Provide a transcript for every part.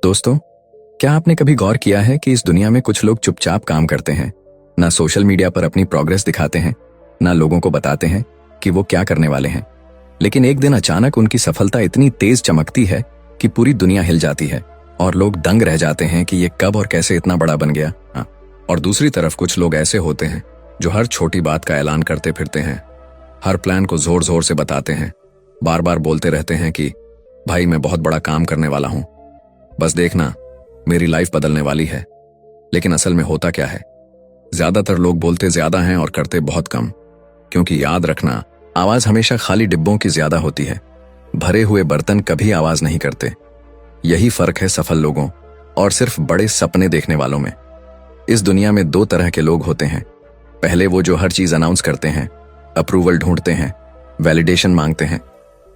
दोस्तों, क्या आपने कभी गौर किया है कि इस दुनिया में कुछ लोग चुपचाप काम करते हैं, ना सोशल मीडिया पर अपनी प्रोग्रेस दिखाते हैं, ना लोगों को बताते हैं कि वो क्या करने वाले हैं, लेकिन एक दिन अचानक उनकी सफलता इतनी तेज चमकती है कि पूरी दुनिया हिल जाती है और लोग दंग रह जाते हैं कि ये कब और कैसे इतना बड़ा बन गया। हाँ, और दूसरी तरफ कुछ लोग ऐसे होते हैं जो हर छोटी बात का ऐलान करते फिरते हैं, हर प्लान को जोर जोर से बताते हैं, बार बार बोलते रहते हैं कि भाई मैं बहुत बड़ा काम करने वाला हूं, बस देखना मेरी लाइफ बदलने वाली है। लेकिन असल में होता क्या है? ज्यादातर लोग बोलते ज्यादा हैं और करते बहुत कम, क्योंकि याद रखना, आवाज हमेशा खाली डिब्बों की ज्यादा होती है, भरे हुए बर्तन कभी आवाज नहीं करते। यही फर्क है सफल लोगों और सिर्फ बड़े सपने देखने वालों में। इस दुनिया में दो तरह के लोग होते हैं। पहले वो जो हर चीज अनाउंस करते हैं, अप्रूवल ढूंढते हैं, वैलिडेशन मांगते हैं,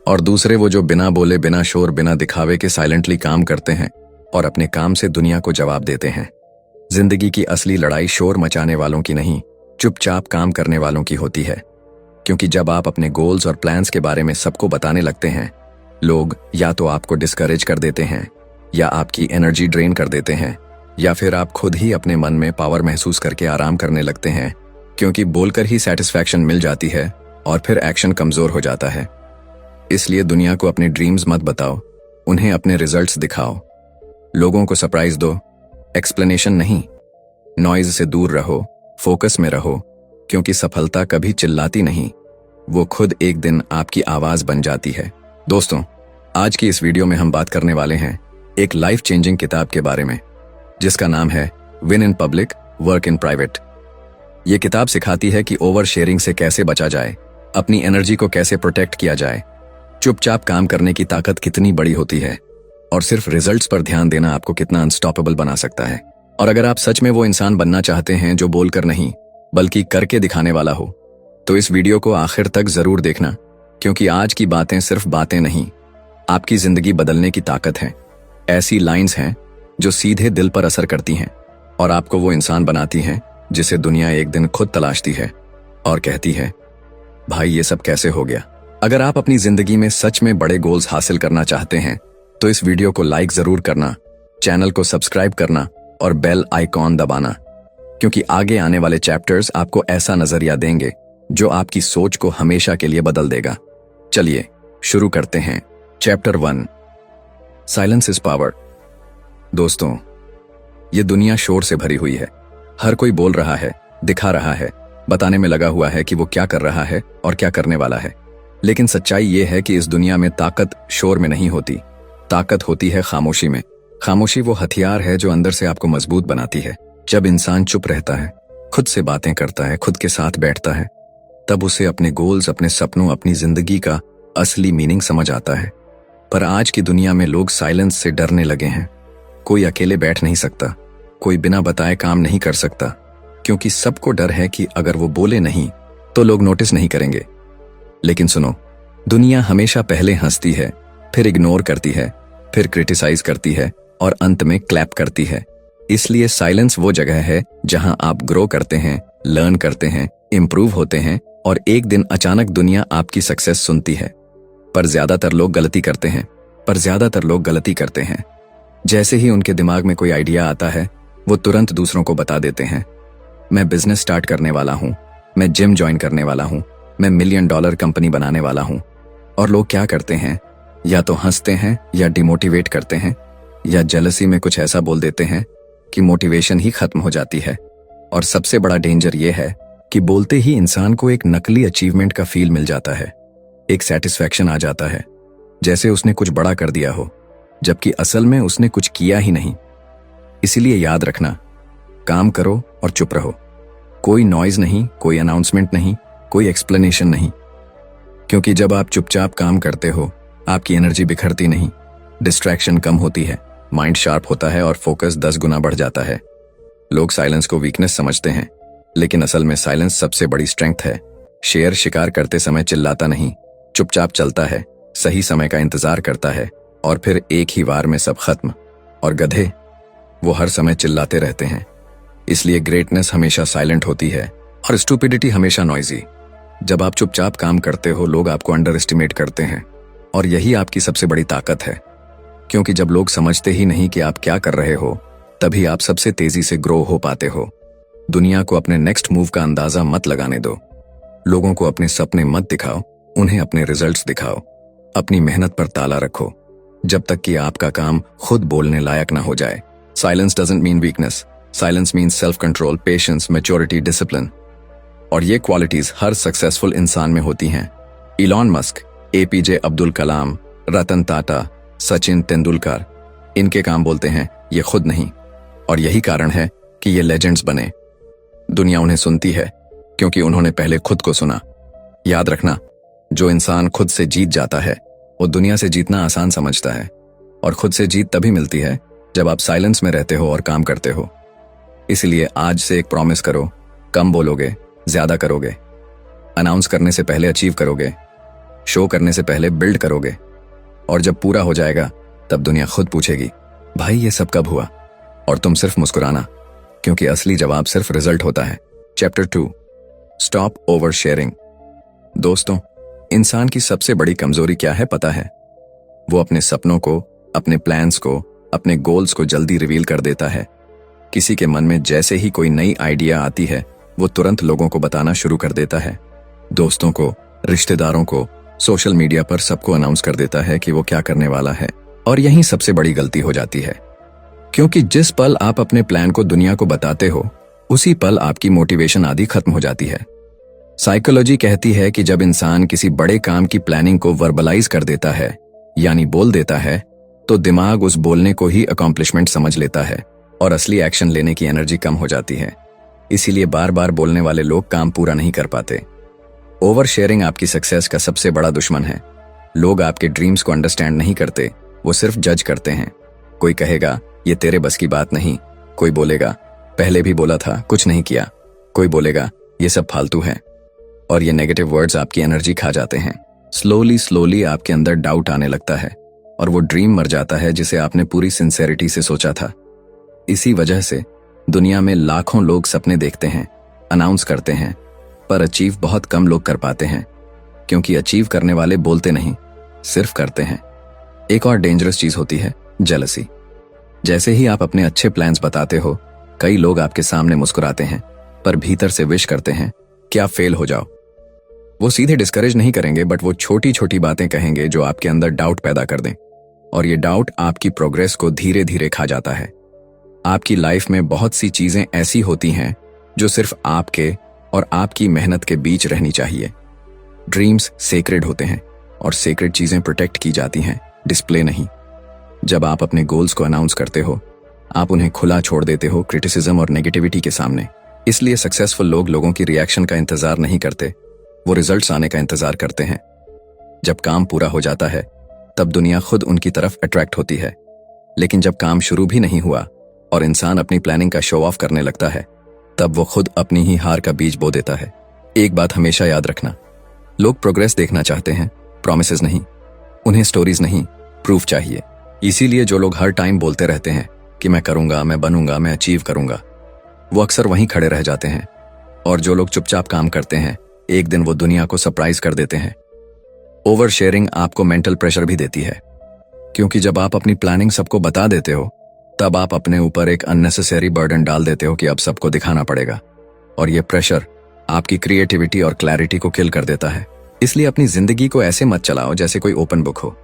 और दूसरे वो जो बिना बोले, बिना शोर, बिना दिखावे के साइलेंटली काम करते हैं और अपने काम से दुनिया को जवाब देते हैं। जिंदगी की असली लड़ाई शोर मचाने वालों की नहीं, चुपचाप काम करने वालों की होती है। क्योंकि जब आप अपने गोल्स और प्लान्स के बारे में सबको बताने लगते हैं, लोग या तो आपको डिस्करेज कर देते हैं, या आपकी एनर्जी ड्रेन कर देते हैं, या फिर आप खुद ही अपने मन में पावर महसूस करके आराम करने लगते हैं, क्योंकि बोलकर ही सेटिस्फैक्शन मिल जाती है और फिर एक्शन कमजोर हो जाता है। इसलिए दुनिया को अपने ड्रीम्स मत बताओ, उन्हें अपने रिजल्ट्स दिखाओ। लोगों को सरप्राइज दो, एक्सप्लेनेशन नहीं। नॉइज से दूर रहो, फोकस में रहो, क्योंकि सफलता कभी चिल्लाती नहीं, वो खुद एक दिन आपकी आवाज बन जाती है। दोस्तों, आज की इस वीडियो में हम बात करने वाले हैं एक लाइफ चेंजिंग किताब के बारे में, जिसका नाम है win in public, work in private. ये किताब सिखाती है कि ओवर शेयरिंग से कैसे बचा जाए, अपनी एनर्जी को कैसे प्रोटेक्ट किया जाए, चुपचाप काम करने की ताकत कितनी बड़ी होती है, और सिर्फ रिजल्ट्स पर ध्यान देना आपको कितना अनस्टॉपेबल बना सकता है। और अगर आप सच में वो इंसान बनना चाहते हैं जो बोलकर नहीं बल्कि करके दिखाने वाला हो, तो इस वीडियो को आखिर तक जरूर देखना, क्योंकि आज की बातें सिर्फ बातें नहीं, आपकी जिंदगी बदलने की ताकत है। ऐसी लाइंस हैं जो सीधे दिल पर असर करती हैं और आपको वो इंसान बनाती हैं जिसे दुनिया एक दिन खुद तलाशती है और कहती है, भाई ये सब कैसे हो गया। अगर आप अपनी जिंदगी में सच में बड़े गोल्स हासिल करना चाहते हैं तो इस वीडियो को लाइक जरूर करना, चैनल को सब्सक्राइब करना और बेल आइकॉन दबाना, क्योंकि आगे आने वाले चैप्टर्स आपको ऐसा नजरिया देंगे जो आपकी सोच को हमेशा के लिए बदल देगा। चलिए शुरू करते हैं। Chapter 1, silence is power. दोस्तों, ये दुनिया शोर से भरी हुई है। हर कोई बोल रहा है, दिखा रहा है, बताने में लगा हुआ है कि वो क्या कर रहा है और क्या करने वाला है। लेकिन सच्चाई ये है कि इस दुनिया में ताकत शोर में नहीं होती, ताकत होती है खामोशी में। खामोशी वो हथियार है जो अंदर से आपको मजबूत बनाती है। जब इंसान चुप रहता है, खुद से बातें करता है, खुद के साथ बैठता है, तब उसे अपने गोल्स, अपने सपनों, अपनी जिंदगी का असली मीनिंग समझ आता है। पर आज की दुनिया में लोग साइलेंस से डरने लगे हैं। कोई अकेले बैठ नहीं सकता, कोई बिना बताए काम नहीं कर सकता, क्योंकि सबको डर है कि अगर वो बोले नहीं तो लोग नोटिस नहीं करेंगे। लेकिन सुनो, दुनिया हमेशा पहले हंसती है, फिर इग्नोर करती है, फिर क्रिटिसाइज करती है और अंत में क्लैप करती है। इसलिए साइलेंस वो जगह है जहां आप ग्रो करते हैं, लर्न करते हैं, इंप्रूव होते हैं और एक दिन अचानक दुनिया आपकी सक्सेस सुनती है। पर ज्यादातर लोग गलती करते हैं। जैसे ही उनके दिमाग में कोई आइडिया आता है, वो तुरंत दूसरों को बता देते हैं, मैं बिजनेस स्टार्ट करने वाला हूं, मैं जिम ज्वाइन करने वाला हूं, मैं $1 मिलियन कंपनी बनाने वाला हूं। और लोग क्या करते हैं, या तो हंसते हैं, या डिमोटिवेट करते हैं, या जेलसी में कुछ ऐसा बोल देते हैं कि मोटिवेशन ही खत्म हो जाती है। और सबसे बड़ा डेंजर यह है कि बोलते ही इंसान को एक नकली अचीवमेंट का फील मिल जाता है, एक सेटिस्फैक्शन आ जाता है, जैसे उसने कुछ बड़ा कर दिया हो, जबकि असल में उसने कुछ किया ही नहीं। इसीलिए याद रखना, काम करो और चुप रहो। कोई नॉइज नहीं, कोई अनाउंसमेंट नहीं, कोई एक्सप्लेनेशन नहीं। क्योंकि जब आप चुपचाप काम करते हो, आपकी एनर्जी बिखरती नहीं, डिस्ट्रैक्शन कम होती है, माइंड शार्प होता है और फोकस 10 गुना बढ़ जाता है। लोग साइलेंस को वीकनेस समझते हैं, लेकिन असल में साइलेंस सबसे बड़ी स्ट्रेंथ है। शेर शिकार करते समय चिल्लाता नहीं, चुपचाप चलता है, सही समय का इंतजार करता है और फिर एक ही वार में सब खत्म। और गधे, वो हर समय चिल्लाते रहते हैं। इसलिए ग्रेटनेस हमेशा साइलेंट होती है और स्टूपिडिटी हमेशा नॉइजी। जब आप चुपचाप काम करते हो, लोग आपको अंडर एस्टिमेट करते हैं और यही आपकी सबसे बड़ी ताकत है। क्योंकि जब लोग समझते ही नहीं कि आप क्या कर रहे हो, तभी आप सबसे तेजी से ग्रो हो पाते हो। दुनिया को अपने नेक्स्ट मूव का अंदाजा मत लगाने दो। लोगों को अपने सपने मत दिखाओ, उन्हें अपने रिजल्ट्स दिखाओ। अपनी मेहनत पर ताला रखो जब तक कि आपका काम खुद बोलने लायक ना हो जाए। Silence doesn't mean weakness, silence mean self control, patience, maturity, discipline. और ये क्वालिटीज हर सक्सेसफुल इंसान में होती हैं। Elon Musk, APJ Abdul Kalam, Ratan Tata, Sachin Tendulkar, इनके काम बोलते हैं, ये खुद नहीं। और यही कारण है कि ये लेजेंड्स बने। दुनिया उन्हें सुनती है क्योंकि उन्होंने पहले खुद को सुना। याद रखना, जो इंसान खुद से जीत जाता है वो दुनिया से जीतना आसान समझता है। और खुद से जीत तभी मिलती है जब आप साइलेंस में रहते हो और काम करते हो। इसलिए आज से एक प्रॉमिस करो, कम बोलोगे, ज्यादा करोगे। अनाउंस करने से पहले अचीव करोगे, शो करने से पहले बिल्ड करोगे। और जब पूरा हो जाएगा तब दुनिया खुद पूछेगी, भाई ये सब कब हुआ? और तुम सिर्फ मुस्कुराना, क्योंकि असली जवाब सिर्फ रिजल्ट होता है। Chapter 2, stop over sharing. दोस्तों, इंसान की सबसे बड़ी कमजोरी क्या है पता है? वो अपने सपनों को, अपने प्लान्स को, अपने गोल्स को जल्दी रिवील कर देता है। किसी के मन में जैसे ही कोई नई आइडिया आती है, वो तुरंत लोगों को बताना शुरू कर देता है। दोस्तों को, रिश्तेदारों को, सोशल मीडिया पर सबको अनाउंस कर देता है कि वो क्या करने वाला है। और यही सबसे बड़ी गलती हो जाती है, क्योंकि जिस पल आप अपने प्लान को दुनिया को बताते हो, उसी पल आपकी मोटिवेशन आदि खत्म हो जाती है। साइकोलॉजी कहती है कि जब इंसान किसी बड़े काम की प्लानिंग को वर्बलाइज कर देता है, यानी बोल देता है, तो दिमाग उस बोलने को ही अकॉम्प्लिशमेंट समझ लेता है और असली एक्शन लेने की एनर्जी कम हो जाती है। इसीलिए बार बार बोलने वाले लोग काम पूरा नहीं कर पाते। ओवर शेयरिंग आपकी सक्सेस का सबसे बड़ा दुश्मन है। लोग आपके ड्रीम्स को अंडरस्टैंड नहीं करते, वो सिर्फ जज करते हैं। कोई कहेगा ये तेरे बस की बात नहीं, कोई बोलेगा पहले भी बोला था, कुछ नहीं किया, कोई बोलेगा ये सब फालतू है। और ये नेगेटिव वर्ड्स आपकी एनर्जी खा जाते हैं। स्लोली आपके अंदर डाउट आने लगता है और वो ड्रीम मर जाता है जिसे आपने पूरी सिंसेरिटी से सोचा था। इसी वजह से दुनिया में लाखों लोग सपने देखते हैं, अनाउंस करते हैं, पर अचीव बहुत कम लोग कर पाते हैं, क्योंकि अचीव करने वाले बोलते नहीं, सिर्फ करते हैं। एक और डेंजरस चीज होती है जेलसी। जैसे ही आप अपने अच्छे प्लान्स बताते हो, कई लोग आपके सामने मुस्कुराते हैं, पर भीतर से विश करते हैं कि आप फेल हो जाओ। वो सीधे डिस्करेज नहीं करेंगे, बट वो छोटी छोटी बातें कहेंगे जो आपके अंदर डाउट पैदा कर दें। और ये डाउट आपकी प्रोग्रेस को धीरे धीरे खा जाता है। आपकी लाइफ में बहुत सी चीजें ऐसी होती हैं जो सिर्फ आपके और आपकी मेहनत के बीच रहनी चाहिए। ड्रीम्स सेक्रेड होते हैं और सेक्रेड चीजें प्रोटेक्ट की जाती हैं, डिस्प्ले नहीं। जब आप अपने गोल्स को अनाउंस करते हो, आप उन्हें खुला छोड़ देते हो क्रिटिसिज्म और नेगेटिविटी के सामने। इसलिए सक्सेसफुल लोग लोगों की रिएक्शन का इंतजार नहीं करते, वो रिजल्ट्स आने का इंतजार करते हैं। जब काम पूरा हो जाता है, तब दुनिया खुद उनकी तरफ अट्रैक्ट होती है। लेकिन जब काम शुरू भी नहीं हुआ और इंसान अपनी प्लानिंग का शो ऑफ करने लगता है, तब वो खुद अपनी ही हार का बीज बो देता है। एक बात हमेशा याद रखना, लोग प्रोग्रेस देखना चाहते हैं, प्रॉमिसेस नहीं। उन्हें स्टोरीज नहीं, प्रूफ चाहिए। इसीलिए जो लोग हर टाइम बोलते रहते हैं कि मैं करूंगा, मैं बनूंगा, मैं अचीव करूंगा, वो अक्सर वहीं खड़े रह जाते हैं। और जो लोग चुपचाप काम करते हैं, एक दिन वो दुनिया को सरप्राइज कर देते हैं। ओवर शेयरिंग आपको मेंटल प्रेशर भी देती है, क्योंकि जब आप अपनी प्लानिंग सबको बता देते हो, तब आप अपने ऊपर एक अननेसेसरी बर्डन डाल देते हो कि अब सबको दिखाना पड़ेगा। और ये प्रेशर आपकी क्रिएटिविटी और क्लैरिटी को किल कर देता है। इसलिए अपनी जिंदगी को ऐसे मत चलाओ जैसे कोई ओपन बुक हो।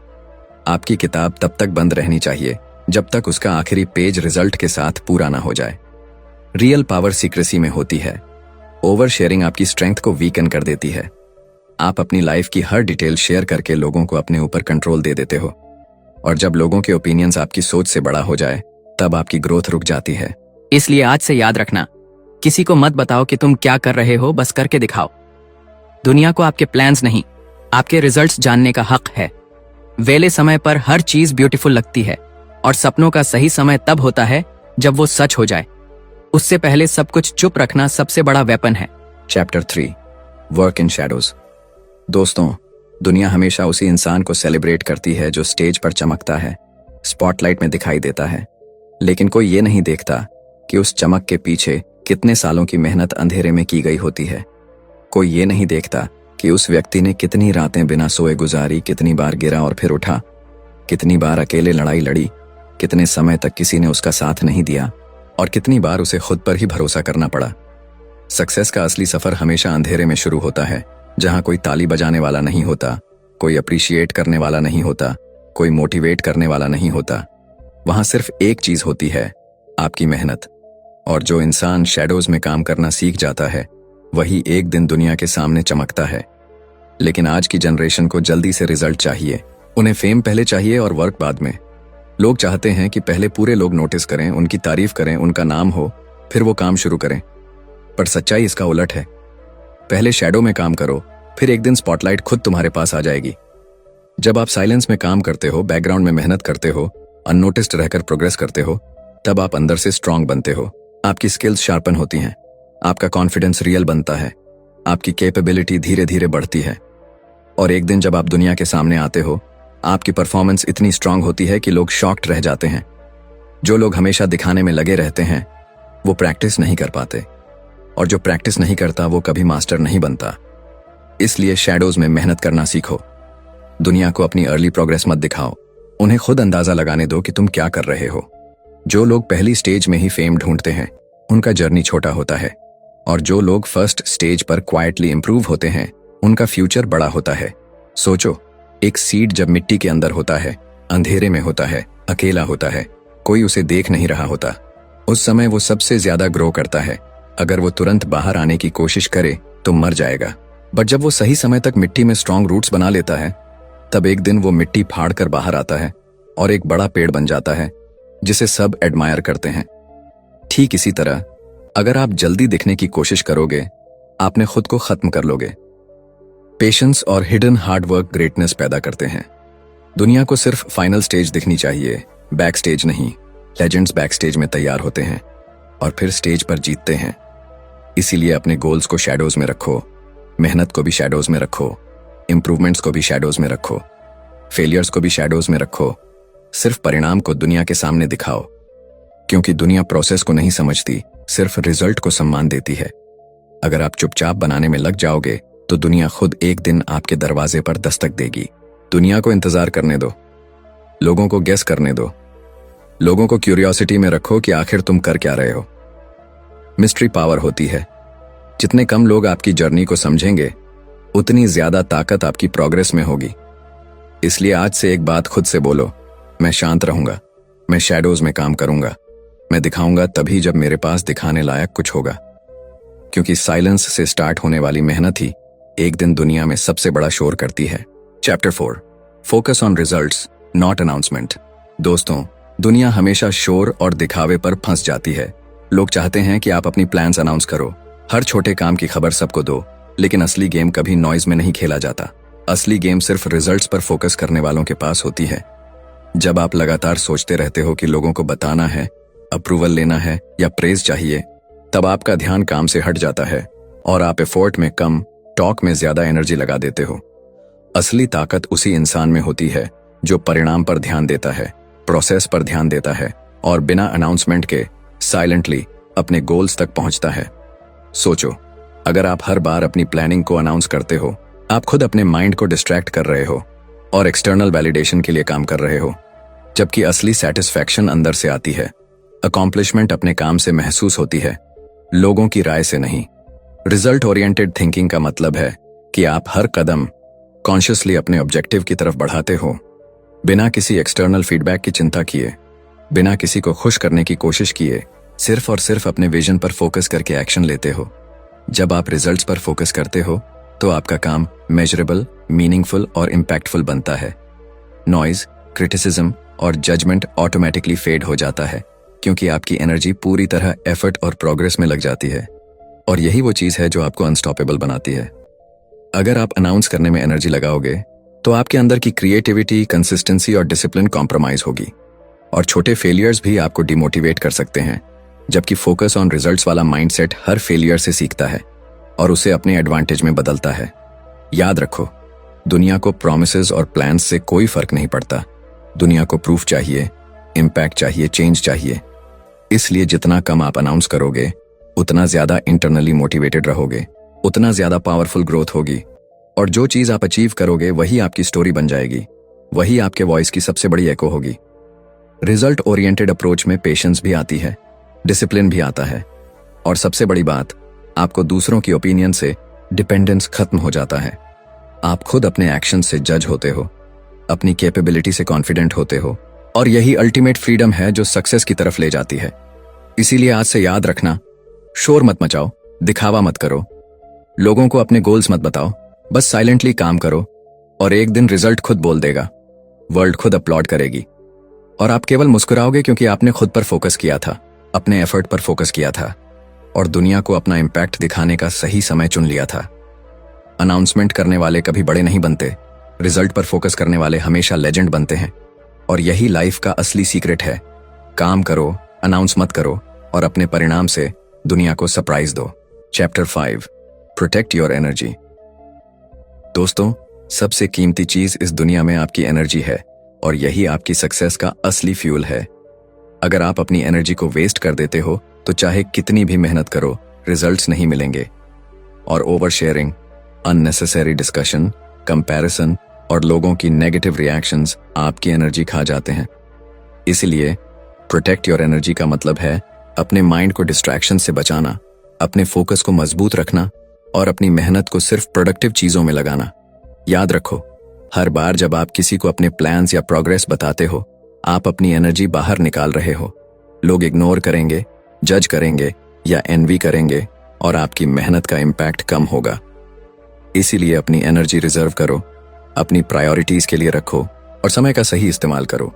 आपकी किताब तब तक बंद रहनी चाहिए जब तक उसका आखिरी पेज रिजल्ट के साथ पूरा ना हो जाए। रियल पावर सीक्रेसी में होती है। ओवर शेयरिंग आपकी स्ट्रेंथ को वीकन कर देती है। आप अपनी लाइफ की हर डिटेल शेयर करके लोगों को अपने ऊपर कंट्रोल दे देते हो। और जब लोगों के ओपिनियंस आपकी सोच से बड़ा हो जाए, तब आपकी ग्रोथ रुक जाती है। इसलिए आज से याद रखना, किसी को मत बताओ कि तुम क्या कर रहे हो, बस करके दिखाओ। दुनिया को आपके प्लान्स नहीं, आपके रिजल्ट्स जानने का हक है। वेले समय पर हर चीज ब्यूटीफुल लगती है और सपनों का सही समय तब होता है जब वो सच हो जाए। उससे पहले सब कुछ चुप रखना सबसे बड़ा वेपन है। Chapter 3, work in shadows. दोस्तों, दुनिया हमेशा उसी इंसान को सेलिब्रेट करती है जो स्टेज पर चमकता है, स्पॉटलाइट में दिखाई देता है। लेकिन कोई ये नहीं देखता कि उस चमक के पीछे कितने सालों की मेहनत अंधेरे में की गई होती है। कोई ये नहीं देखता कि उस व्यक्ति ने कितनी रातें बिना सोए गुजारी, कितनी बार गिरा और फिर उठा। कितनी बार अकेले लड़ाई लड़ी, कितने समय तक किसी ने उसका साथ नहीं दिया और कितनी बार उसे खुद पर ही भरोसा करना पड़ा। सक्सेस का असली सफर हमेशा अंधेरे में शुरू होता है, जहां कोई ताली बजाने वाला नहीं होता, कोई अप्रिशिएट करने वाला नहीं होता, कोई मोटिवेट करने वाला नहीं होता। वहां सिर्फ एक चीज होती है, आपकी मेहनत। और जो इंसान शैडोज में काम करना सीख जाता है वही एक दिन दुनिया के सामने चमकता है। लेकिन आज की जनरेशन को जल्दी से रिजल्ट चाहिए। उन्हें फेम पहले चाहिए और वर्क बाद में। लोग चाहते हैं कि पहले पूरे लोग नोटिस करें, उनकी तारीफ करें, उनका नाम हो, फिर वो काम शुरू करें। पर सच्चाई इसका उलट है। पहले शैडो में काम करो, फिर एक दिन स्पॉटलाइट खुद तुम्हारे पास आ जाएगी। जब आप साइलेंस में काम करते हो, बैकग्राउंड में मेहनत करते हो, अननोटिस्ड रहकर प्रोग्रेस करते हो, तब आप अंदर से स्ट्रांग बनते हो। आपकी स्किल्स शार्पन होती हैं, आपका कॉन्फिडेंस रियल बनता है, आपकी कैपेबिलिटी धीरे धीरे बढ़ती है। और एक दिन जब आप दुनिया के सामने आते हो, आपकी परफॉर्मेंस इतनी स्ट्रांग होती है कि लोग शॉक्ड रह जाते हैं। जो लोग हमेशा दिखाने में लगे रहते हैं वो प्रैक्टिस नहीं कर पाते, और जो प्रैक्टिस नहीं करता वो कभी मास्टर नहीं बनता। इसलिए शैडोज में मेहनत करना सीखो। दुनिया को अपनी अर्ली प्रोग्रेस मत दिखाओ, उन्हें खुद अंदाजा लगाने दो कि तुम क्या कर रहे हो। जो लोग पहली स्टेज में ही फेम ढूंढते हैं उनका जर्नी छोटा होता है, और जो लोग फर्स्ट स्टेज पर क्वाइटली इंप्रूव होते हैं उनका फ्यूचर बड़ा होता है। सोचो, एक सीड जब मिट्टी के अंदर होता है, अंधेरे में होता है, अकेला होता है, कोई उसे देख नहीं रहा होता, उस समय वो सबसे ज्यादा ग्रो करता है। अगर वो तुरंत बाहर आने की कोशिश करे तो मर जाएगा। बट जब वो सही समय तक मिट्टी में स्ट्रांग रूट्स बना लेता है, तब एक दिन वो मिट्टी फाड़ कर बाहर आता है और एक बड़ा पेड़ बन जाता है जिसे सब एडमायर करते हैं। ठीक इसी तरह अगर आप जल्दी दिखने की कोशिश करोगे, आपने खुद को खत्म कर लोगे। पेशेंस और हिडन हार्डवर्क ग्रेटनेस पैदा करते हैं। दुनिया को सिर्फ फाइनल स्टेज दिखनी चाहिए, बैक स्टेज नहीं। लेजेंड्स बैक स्टेज में तैयार होते हैं और फिर स्टेज पर जीतते हैं। इसीलिए अपने गोल्स को शैडोज में रखो, मेहनत को भी शैडोज में रखो, इंप्रूवमेंट्स को भी शैडोज में रखो, फेलियर्स को भी शैडोज में रखो। सिर्फ परिणाम को दुनिया के सामने दिखाओ, क्योंकि दुनिया प्रोसेस को नहीं समझती, सिर्फ रिजल्ट को सम्मान देती है। अगर आप चुपचाप बनाने में लग जाओगे तो दुनिया खुद एक दिन आपके दरवाजे पर दस्तक देगी। दुनिया को इंतजार करने दो, लोगों को गेस करने दो, लोगों को क्यूरियोसिटी में रखो कि आखिर तुम कर क्या रहे हो। मिस्ट्री पावर होती है। जितने कम लोग आपकी जर्नी को समझेंगे उतनी ज्यादा ताकत आपकी प्रोग्रेस में होगी। इसलिए आज से एक बात खुद से बोलो, मैं शांत रहूंगा, मैं शैडोज में काम करूंगा, मैं दिखाऊंगा तभी जब मेरे पास दिखाने लायक कुछ होगा। क्योंकि साइलेंस से स्टार्ट होने वाली मेहनत ही एक दिन दुनिया में सबसे बड़ा शोर करती है। Chapter 4, focus on results not announcement. दोस्तों, दुनिया हमेशा शोर और दिखावे पर फंस जाती है। लोग चाहते हैं कि आप अपनी प्लान्स अनाउंस करो, हर छोटे काम की खबर सबको दो, लेकिन असली गेम कभी नॉइज में नहीं खेला जाता। असली गेम सिर्फ रिजल्ट्स पर फोकस करने वालों के पास होती है। जब आप लगातार सोचते रहते हो कि लोगों को बताना है, अप्रूवल लेना है या प्रेज चाहिए, तब आपका ध्यान काम से हट जाता है और आप एफर्ट में कम, टॉक में ज्यादा एनर्जी लगा देते हो। असली ताकत उसी इंसान में होती है जो परिणाम पर ध्यान देता है, प्रोसेस पर ध्यान देता है और बिना अनाउंसमेंट के साइलेंटली अपने गोल्स तक पहुंचता है। सोचो, अगर आप हर बार अपनी प्लानिंग को अनाउंस करते हो, आप खुद अपने माइंड को डिस्ट्रैक्ट कर रहे हो और एक्सटर्नल वैलिडेशन के लिए काम कर रहे हो, जबकि असली सेटिस्फैक्शन अंदर से आती है। अकॉम्प्लिशमेंट अपने काम से महसूस होती है, लोगों की राय से नहीं। रिजल्ट ओरिएंटेड थिंकिंग का मतलब है कि आप हर कदम कॉन्शियसली अपने ऑब्जेक्टिव की तरफ बढ़ाते हो, बिना किसी एक्सटर्नल फीडबैक की चिंता किए, बिना किसी को खुश करने की कोशिश किए, सिर्फ और सिर्फ अपने विजन पर फोकस करके एक्शन लेते हो। जब आप रिजल्ट्स पर फोकस करते हो तो आपका काम मेजरेबल, मीनिंगफुल और इम्पैक्टफुल बनता है। नॉइज, क्रिटिसिज्म और जजमेंट ऑटोमेटिकली फेड हो जाता है, क्योंकि आपकी एनर्जी पूरी तरह एफर्ट और प्रोग्रेस में लग जाती है। और यही वो चीज है जो आपको अनस्टॉपेबल बनाती है। अगर आप अनाउंस करने में एनर्जी लगाओगे तो आपके अंदर की क्रिएटिविटी, कंसिस्टेंसी और डिसिप्लिन कॉम्प्रोमाइज होगी, और छोटे फेलियर्स भी आपको डिमोटिवेट कर सकते हैं। जबकि फोकस ऑन रिजल्ट्स वाला माइंडसेट हर फेलियर से सीखता है और उसे अपने एडवांटेज में बदलता है। याद रखो, दुनिया को प्रॉमिसेस और प्लान्स से कोई फर्क नहीं पड़ता। दुनिया को प्रूफ चाहिए, इम्पैक्ट चाहिए, चेंज चाहिए। इसलिए जितना कम आप अनाउंस करोगे, उतना ज्यादा इंटरनली मोटिवेटेड रहोगे, उतना ज्यादा पावरफुल ग्रोथ होगी, और जो चीज आप अचीव करोगे वही आपकी स्टोरी बन जाएगी। वही आपके वॉइस की सबसे बड़ी एको होगी। रिजल्ट ओरिएंटेड अप्रोच में पेशेंस भी आती है, डिसिप्लिन भी आता है, और सबसे बड़ी बात, आपको दूसरों की ओपिनियन से डिपेंडेंस खत्म हो जाता है। आप खुद अपने एक्शन से जज होते हो, अपनी कैपेबिलिटी से कॉन्फिडेंट होते हो, और यही अल्टीमेट फ्रीडम है जो सक्सेस की तरफ ले जाती है। इसीलिए आज से याद रखना, शोर मत मचाओ, दिखावा मत करो, लोगों को अपने गोल्स मत बताओ, बस साइलेंटली काम करो, और एक दिन रिजल्ट खुद बोल देगा, वर्ल्ड खुद अपलॉड करेगी, और आप केवल मुस्कुराओगे क्योंकि आपने खुद पर फोकस किया था, अपने एफर्ट पर फोकस किया था, और दुनिया को अपना इम्पैक्ट दिखाने का सही समय चुन लिया था। अनाउंसमेंट करने वाले कभी बड़े नहीं बनते, रिजल्ट पर फोकस करने वाले हमेशा लेजेंड बनते हैं, और यही लाइफ का असली सीक्रेट है। काम करो, अनाउंस मत करो, और अपने परिणाम से दुनिया को सरप्राइज दो। Chapter 5, protect your energy. दोस्तों, सबसे कीमती चीज इस दुनिया में आपकी एनर्जी है, और यही आपकी सक्सेस का असली फ्यूल है। अगर आप अपनी एनर्जी को वेस्ट कर देते हो तो चाहे कितनी भी मेहनत करो, रिजल्ट्स नहीं मिलेंगे। और over sharing, unnecessary discussion, comparison और लोगों की नेगेटिव रिएक्शंस आपकी एनर्जी खा जाते हैं। इसलिए प्रोटेक्ट योर एनर्जी का मतलब है अपने माइंड को डिस्ट्रैक्शन से बचाना, अपने फोकस को मजबूत रखना, और अपनी मेहनत को सिर्फ प्रोडक्टिव चीजों में लगाना। याद रखो, हर बार जब आप किसी को अपने प्लान्स या प्रोग्रेस बताते हो, आप अपनी एनर्जी बाहर निकाल रहे हो। लोग इग्नोर करेंगे, जज करेंगे या एनवी करेंगे, और आपकी मेहनत का इम्पैक्ट कम होगा। इसीलिए अपनी एनर्जी रिजर्व करो, अपनी प्रायोरिटीज के लिए रखो, और समय का सही इस्तेमाल करो।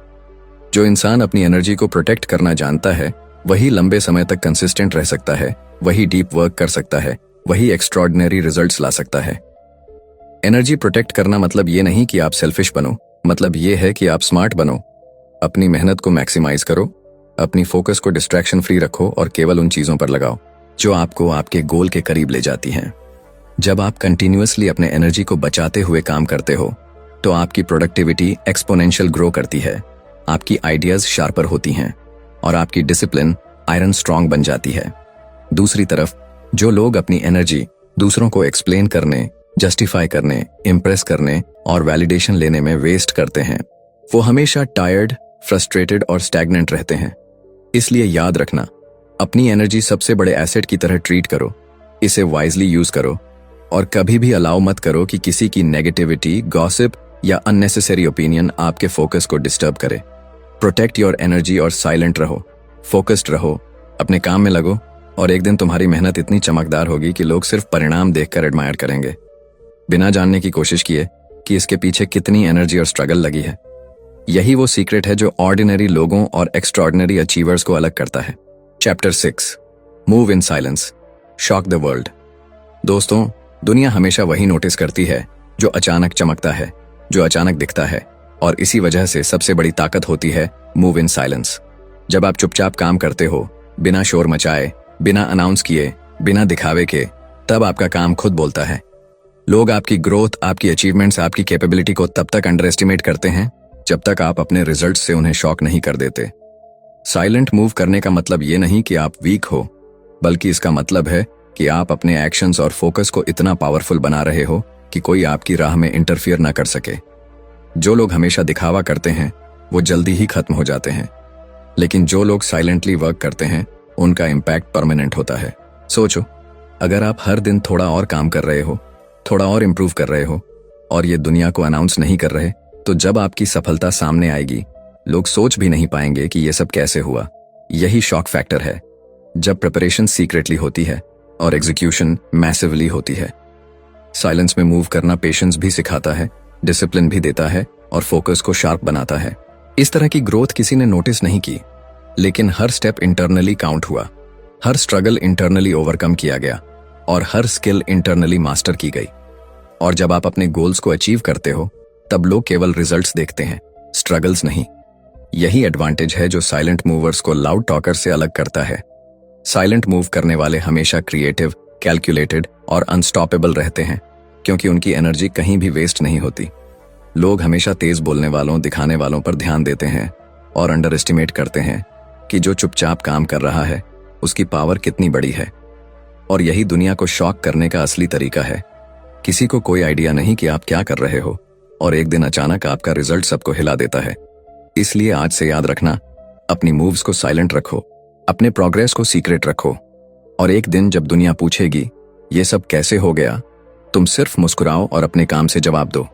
जो इंसान अपनी एनर्जी को प्रोटेक्ट करना जानता है, वही लंबे समय तक कंसिस्टेंट रह सकता है, वही डीप वर्क कर सकता है, वही एक्स्ट्रॉर्डिनरी रिजल्ट्स ला सकता है। एनर्जी प्रोटेक्ट करना मतलब ये नहीं कि आप सेल्फिश बनो, मतलब ये है कि आप स्मार्ट बनो। अपनी मेहनत को मैक्सिमाइज करो, अपनी फोकस को डिस्ट्रैक्शन फ्री रखो, और केवल उन चीजों पर लगाओ जो आपको आपके गोल के करीब ले जाती हैं। जब आप कंटिन्यूअसली अपने एनर्जी को बचाते हुए काम करते हो, तो आपकी प्रोडक्टिविटी एक्सपोनेंशियल ग्रो करती है, आपकी आइडियाज शार्पर होती हैं, और आपकी डिसिप्लिन आयरन स्ट्रांग बन जाती है। दूसरी तरफ, जो लोग अपनी एनर्जी दूसरों को एक्सप्लेन करने, जस्टिफाई करने, इम्प्रेस करने और वैलिडेशन लेने में वेस्ट करते हैं, वो हमेशा टायर्ड, फ्रस्ट्रेटेड और स्टैग्नेंट रहते हैं। इसलिए याद रखना, अपनी एनर्जी सबसे बड़े एसेट की तरह ट्रीट करो, इसे वाइजली यूज करो, और कभी भी अलाउ मत करो कि किसी की नेगेटिविटी, गॉसिप या अननेसेसरी ओपिनियन आपके फोकस को डिस्टर्ब करे। प्रोटेक्ट योर एनर्जी और साइलेंट रहो, फोकस्ड रहो, अपने काम में लगो, और एक दिन तुम्हारी मेहनत इतनी चमकदार होगी कि लोग सिर्फ परिणाम देखकर एडमायर करेंगे, बिना जानने की कोशिश किए कि इसके पीछे कितनी एनर्जी और स्ट्रगल लगी है। यही वो सीक्रेट है जो ऑर्डिनरी लोगों और एक्स्ट्रॉर्डिनरी अचीवर्स को अलग करता है। Chapter 6, move in silence, shock the world. दोस्तों, दुनिया हमेशा वही नोटिस करती है जो अचानक चमकता है, जो अचानक दिखता है, और इसी वजह से सबसे बड़ी ताकत होती है मूव इन साइलेंस। जब आप चुपचाप काम करते हो, बिना शोर मचाए, बिना अनाउंस किए, बिना दिखावे के, तब आपका काम खुद बोलता है। लोग आपकी ग्रोथ, आपकी अचीवमेंट्स, आपकी कैपेबिलिटी को तब तक अंडर एस्टिमेट करते हैं जब तक आप अपने रिजल्ट से उन्हें शॉक नहीं कर देते। साइलेंट मूव करने का मतलब ये नहीं कि आप वीक हो, बल्कि इसका मतलब है कि आप अपने एक्शंस और फोकस को इतना पावरफुल बना रहे हो कि कोई आपकी राह में इंटरफियर ना कर सके। जो लोग हमेशा दिखावा करते हैं, वो जल्दी ही खत्म हो जाते हैं, लेकिन जो लोग साइलेंटली वर्क करते हैं, उनका इम्पैक्ट परमानेंट होता है। सोचो, अगर आप हर दिन थोड़ा और काम कर रहे हो, थोड़ा और इम्प्रूव कर रहे हो, और ये दुनिया को अनाउंस नहीं कर रहे, तो जब आपकी सफलता सामने आएगी, लोग सोच भी नहीं पाएंगे कि ये सब कैसे हुआ। यही शॉक फैक्टर है, जब प्रिपरेशन सीक्रेटली होती है और एग्जीक्यूशन मैसिवली होती है। साइलेंस में मूव करना पेशेंस भी सिखाता है, डिसिप्लिन भी देता है, और फोकस को शार्प बनाता है। इस तरह की ग्रोथ किसी ने नोटिस नहीं की, लेकिन हर स्टेप इंटरनली काउंट हुआ, हर स्ट्रगल इंटरनली ओवरकम किया गया, और हर स्किल इंटरनली मास्टर की गई। और जब आप अपने गोल्स को अचीव करते हो, तब लोग केवल रिजल्ट्स देखते हैं, स्ट्रगल्स नहीं। यही एडवांटेज है जो साइलेंट मूवर्स को लाउड टॉकर से अलग करता है। साइलेंट मूव करने वाले हमेशा क्रिएटिव, कैलकुलेटेड और अनस्टॉपेबल रहते हैं, क्योंकि उनकी एनर्जी कहीं भी वेस्ट नहीं होती। लोग हमेशा तेज बोलने वालों, दिखाने वालों पर ध्यान देते हैं, और अंडर एस्टिमेट करते हैं कि जो चुपचाप काम कर रहा है, उसकी पावर कितनी बड़ी है। और यही दुनिया को शॉक करने का असली तरीका है। किसी को कोई आइडिया नहीं कि आप क्या कर रहे हो, और एक दिन अचानक आपका रिजल्ट सबको हिला देता है। इसलिए आज से याद रखना, अपनी मूव्स को साइलेंट रखो, अपने प्रोग्रेस को सीक्रेट रखो, और एक दिन जब दुनिया पूछेगी ये सब कैसे हो गया, तुम सिर्फ मुस्कुराओ और अपने काम से जवाब दो।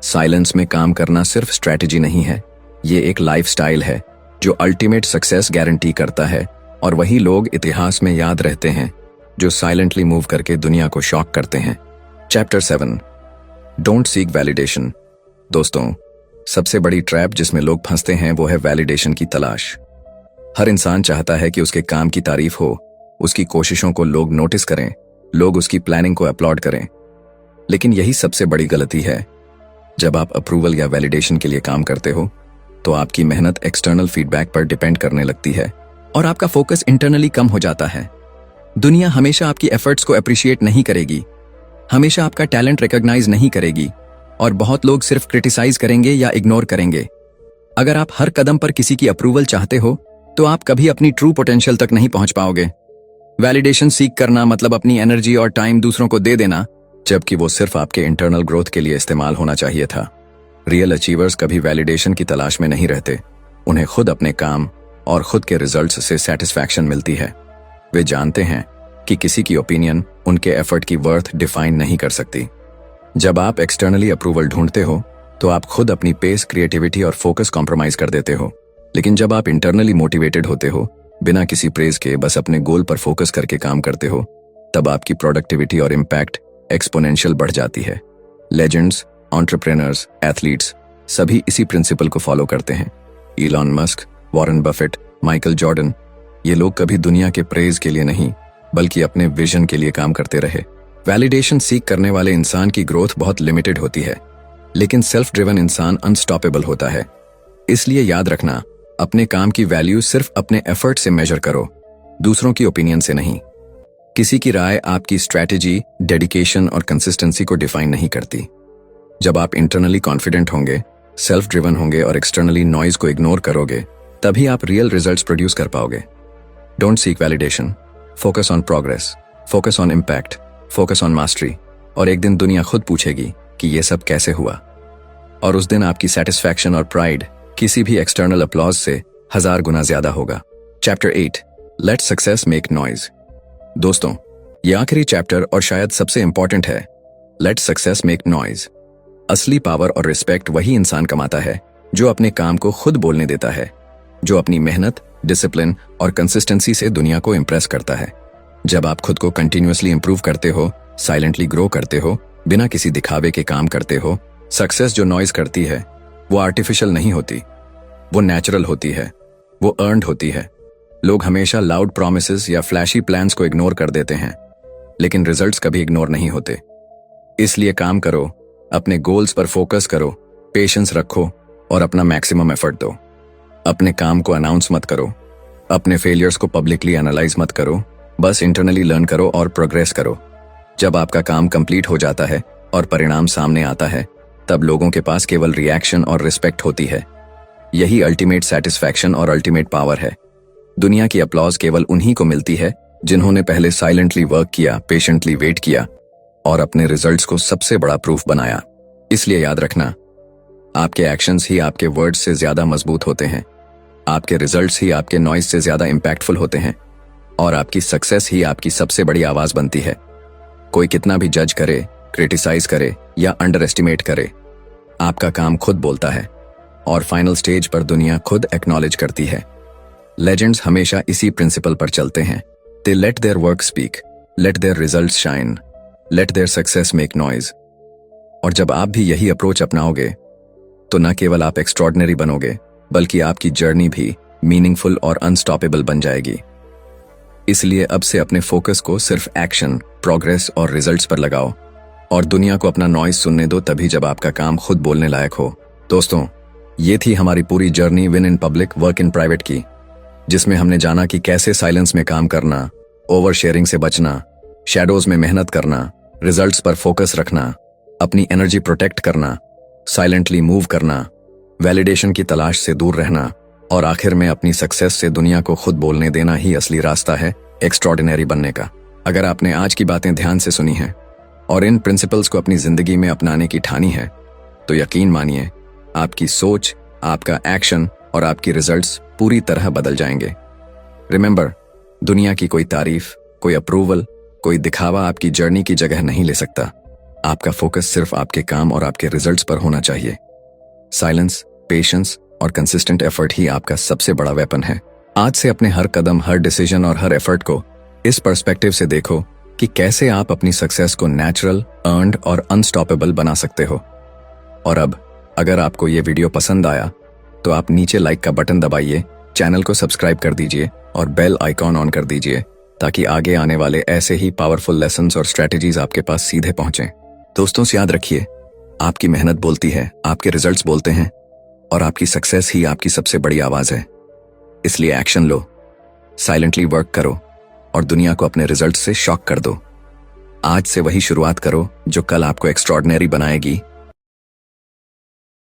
साइलेंस में काम करना सिर्फ स्ट्रैटेजी नहीं है, ये एक लाइफस्टाइल है जो अल्टीमेट सक्सेस गारंटी करता है। और वही लोग इतिहास में याद रहते हैं जो साइलेंटली मूव करके दुनिया को शॉक करते हैं। Chapter 7, don't seek validation. दोस्तों, सबसे बड़ी ट्रैप जिसमें लोग फंसते हैं वो है वैलिडेशन की तलाश। हर इंसान चाहता है कि उसके काम की तारीफ हो, उसकी कोशिशों को लोग नोटिस करें, लोग उसकी प्लानिंग को अपलॉड करें। लेकिन यही सबसे बड़ी गलती है। जब आप अप्रूवल या वैलिडेशन के लिए काम करते हो तो आपकी मेहनत एक्सटर्नल फीडबैक पर डिपेंड करने लगती है और आपका फोकस इंटरनली कम हो जाता है। दुनिया हमेशा आपकी एफर्ट्स को अप्रिशिएट नहीं करेगी, हमेशा आपका टैलेंट रिकॉग्नाइज नहीं करेगी, और बहुत लोग सिर्फ क्रिटिसाइज करेंगे या इग्नोर करेंगे। अगर आप हर कदम पर किसी की अप्रूवल चाहते हो तो आप कभी अपनी ट्रू पोटेंशियल तक नहीं पहुंच पाओगे। वैलिडेशन सीख करना मतलब अपनी एनर्जी और टाइम दूसरों को दे देना, जबकि वो सिर्फ आपके इंटरनल ग्रोथ के लिए इस्तेमाल होना चाहिए था। रियल अचीवर्स कभी वैलिडेशन की तलाश में नहीं रहते, उन्हें खुद अपने काम और खुद के रिजल्ट्स से सेटिस्फैक्शन मिलती है। वे जानते हैं कि किसी की ओपिनियन उनके एफर्ट की वर्थ डिफाइन नहीं कर सकती। जब आप एक्सटर्नली अप्रूवल ढूंढते हो तो आप खुद अपनी पेस, क्रिएटिविटी और फोकस कॉम्प्रोमाइज कर देते हो। लेकिन जब आप इंटरनली मोटिवेटेड होते हो, बिना किसी प्रेज के बस अपने गोल पर फोकस करके काम करते हो, तब आपकी प्रोडक्टिविटी और इम्पैक्ट एक्सपोनेंशियल बढ़ जाती है। लेजेंड्स, एंटरप्रेन्योर्स, एथलीट्स सभी इसी प्रिंसिपल को फॉलो करते हैं। Elon Musk, Warren Buffett, Michael Jordan, ये लोग कभी दुनिया के प्रेज के लिए नहीं बल्कि अपने विजन के लिए काम करते रहे। वैलिडेशन सीख करने वाले इंसान की ग्रोथ बहुत लिमिटेड होती है, लेकिन सेल्फ ड्रिवन इंसान अनस्टॉपेबल होता है। इसलिए याद रखना, अपने काम की वैल्यू सिर्फ अपने एफर्ट से मेजर करो, दूसरों की ओपिनियन से नहीं। किसी की राय आपकी स्ट्रैटेजी, डेडिकेशन और कंसिस्टेंसी को डिफाइन नहीं करती। जब आप इंटरनली कॉन्फिडेंट होंगे, सेल्फ ड्रिवन होंगे और एक्सटर्नली नॉइज को इग्नोर करोगे, तभी आप रियल रिजल्ट्स प्रोड्यूस कर पाओगे। Don't seek validation, focus on progress, focus on impact, focus on mastery, और एक दिन दुनिया खुद पूछेगी कि ये सब कैसे हुआ, और उस दिन आपकी सेटिस्फैक्शन और प्राइड किसी भी एक्सटर्नल अपलॉज से 1000 गुना ज्यादा होगा। Chapter 8, let success make noise. दोस्तों, ये आखिरी चैप्टर और शायद सबसे इंपॉर्टेंट है। Let success make noise. असली पावर और रिस्पेक्ट वही इंसान कमाता है जो अपने काम को खुद बोलने देता है, जो अपनी मेहनत, डिसिप्लिन और कंसिस्टेंसी से दुनिया को इंप्रेस करता है। जब आप खुद को कंटिन्यूअसली इंप्रूव करते हो, साइलेंटली ग्रो करते हो, बिना किसी दिखावे के काम करते हो, सक्सेस जो नॉइज करती है वो आर्टिफिशियल नहीं होती, वो नेचुरल होती है, वो अर्न्ड होती है। लोग हमेशा लाउड प्रॉमिसेस या फ्लैशी प्लान्स को इग्नोर कर देते हैं, लेकिन रिजल्ट्स कभी इग्नोर नहीं होते। इसलिए काम करो, अपने गोल्स पर फोकस करो, पेशेंस रखो और अपना मैक्सिमम एफर्ट दो। अपने काम को अनाउंस मत करो, अपने फेलियर्स को पब्लिकली एनालाइज मत करो, बस इंटरनली लर्न करो और प्रोग्रेस करो। जब आपका काम कंप्लीट हो जाता है और परिणाम सामने आता है, तब लोगों के पास केवल रिएक्शन और रिस्पेक्ट होती है। यही अल्टीमेट सेटिस्फैक्शन और अल्टीमेट पावर है। दुनिया की अपलॉज केवल उन्हीं को मिलती है जिन्होंने पहले साइलेंटली वर्क किया, पेशेंटली वेट किया और अपने रिजल्ट्स को सबसे बड़ा प्रूफ बनाया। इसलिए याद रखना, आपके एक्शंस ही आपके वर्ड्स से ज्यादा मजबूत होते हैं, आपके रिजल्ट्स ही आपके नॉइज से ज्यादा इंपैक्टफुल होते हैं, और आपकी सक्सेस ही आपकी सबसे बड़ी आवाज बनती है। कोई कितना भी जज करे, क्रिटिसाइज करे या अंडर एस्टिमेट करे, आपका काम खुद बोलता है और फाइनल स्टेज पर दुनिया खुद एक्नॉलेज करती है। लेजेंड्स हमेशा इसी प्रिंसिपल पर चलते हैं। They let their work speak, let their results shine, let their success make noise. और जब आप भी यही अप्रोच अपनाओगे तो न केवल आप एक्स्ट्रॉर्डिनरी बनोगे, बल्कि आपकी जर्नी भी मीनिंगफुल और अनस्टॉपेबल बन जाएगी। इसलिए अब से अपने फोकस को सिर्फ एक्शन, प्रोग्रेस और रिजल्ट्स पर लगाओ और दुनिया को अपना नॉइज सुनने दो, तभी जब आपका काम खुद बोलने लायक हो। दोस्तों, ये थी हमारी पूरी journey win in public, work in private की, जिसमें हमने जाना कि कैसे साइलेंस में काम करना, ओवर शेयरिंग से बचना, शैडोज में मेहनत करना, रिजल्ट्स पर फोकस रखना, अपनी एनर्जी प्रोटेक्ट करना, साइलेंटली मूव करना, वैलिडेशन की तलाश से दूर रहना और आखिर में अपनी सक्सेस से दुनिया को खुद बोलने देना ही असली रास्ता है एक्स्ट्रॉर्डिनरी बनने का। अगर आपने आज की बातें ध्यान से सुनी हैं और इन प्रिंसिपल्स को अपनी जिंदगी में अपनाने की ठानी है, तो यकीन मानिए आपकी सोच, आपका एक्शन और आपकी रिजल्ट्स पूरी तरह बदल जाएंगे। रिमेंबर, दुनिया की कोई तारीफ, कोई अप्रूवल, कोई दिखावा आपकी जर्नी की जगह नहीं ले सकता। आपका फोकस सिर्फ आपके काम और आपके रिजल्ट्स पर होना चाहिए। साइलेंस, पेशेंस और कंसिस्टेंट एफर्ट ही आपका सबसे बड़ा वेपन है। आज से अपने हर कदम, हर डिसीजन और हर एफर्ट को इस पर्सपेक्टिव से देखो कि कैसे आप अपनी सक्सेस को नेचुरल, अर्न्ड और अनस्टॉपेबल बना सकते हो। और अब अगर आपको ये वीडियो पसंद आया तो आप नीचे लाइक का बटन दबाइए, चैनल को सब्सक्राइब कर दीजिए और बेल आइकॉन ऑन कर दीजिए ताकि आगे आने वाले ऐसे ही पावरफुल लेसन्स और स्ट्रेटजीज आपके पास सीधे पहुंचें। दोस्तों से याद रखिए, आपकी मेहनत बोलती है, आपके रिजल्ट्स बोलते हैं और आपकी सक्सेस ही आपकी सबसे बड़ी आवाज है। इसलिए एक्शन लो, साइलेंटली वर्क करो और दुनिया को अपने रिजल्ट से शॉक कर दो। आज से वही शुरुआत करो जो कल आपको एक्स्ट्रॉर्डिनरी बनाएगी